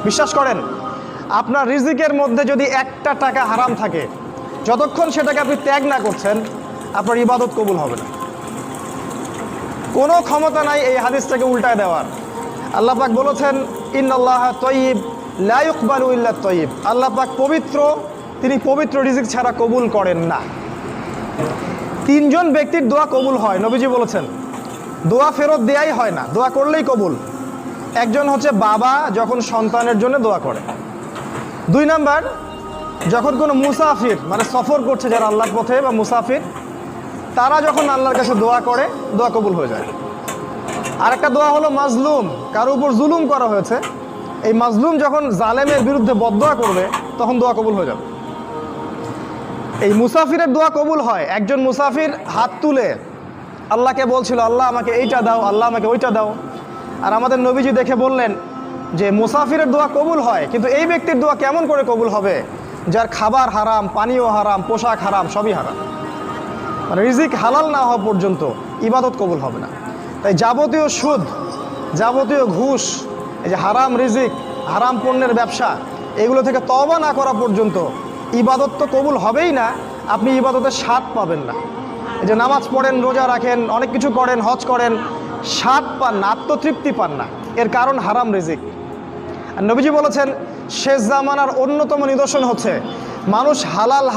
বিশ্বাস করেন, আপনার রিজিকের মধ্যে যদি একটা টাকা হারাম থাকে, যতক্ষণ সেটাকে আপনি ত্যাগ না করছেন, আপনার ইবাদত কবুল হবে না। কোনো ক্ষমতা নাই এই হাদিসটাকে উল্টায় দেওয়ার। আল্লাহ পাক বলেছেন, ইন্নাল্লাহ তয়্যিব লা ইকবালু ইল্লা তয়্যিব। আল্লাহ পাক পবিত্র, তিনি পবিত্র রিজিক ছাড়া কবুল করেন না। তিনজন ব্যক্তির দোয়া কবুল হয়, নবীজি বলেছেন। দোয়া ফেরত দেয়াই হয় না, দোয়া করলেই কবুল। একজন হচ্ছে বাবা যখন সন্তানের জন্য দোয়া করে। 2 নাম্বার, যখন কোনো মুসাফির মানে সফর করছে যারা আল্লাহর পথে বা মুসাফির, তারা যখন আল্লাহর কাছে দোয়া করে, দোয়া কবুল হয়ে যায়। আরেকটা দোয়া হলো মাজলুম, কারো উপর জুলুম করা হয়েছে, এই মাজলুম যখন জালেমের বিরুদ্ধে বদদোয়া করবে, তখন দোয়া কবুল হয়ে যাবে। এই মুসাফিরের দোয়া কবুল হয়। একজন মুসাফির হাত তুলে আল্লাহকে বলছিল, আল্লাহ আমাকে এইটা দাও, আল্লাহ আমাকে ওইটা দাও। আর আমাদের নবীজি দেখে বললেন যে মুসাফিরের দোয়া কবুল হয়, কিন্তু এই ব্যক্তির দোয়া কেমন করে কবুল হবে যার খাবার হারাম, পানীয় হারাম, পোশাক হারাম, সবই হারাম। মানে রিজিক হালাল না হওয়া পর্যন্ত ইবাদত কবুল হবে না। তাই যাবতীয় সুদ, যাবতীয় ঘুষ, এই যে হারাম রিজিক, হারাম পণ্যের ব্যবসা, এগুলো থেকে তওবা না করা পর্যন্ত ইবাদত তো কবুল হবেই না, আপনি ইবাদতের স্বাদ পাবেন না। এই যে নামাজ পড়েন, রোজা রাখেন, অনেক কিছু করেন, হজ করেন, স্বাদ পান না, আত্মতৃপ্তি পান না, এর কারণ হারাম রিজিক। আর নবীজি বলেছেন, শেষ জামানার অন্যতম নিদর্শন হচ্ছে মানুষ হালাল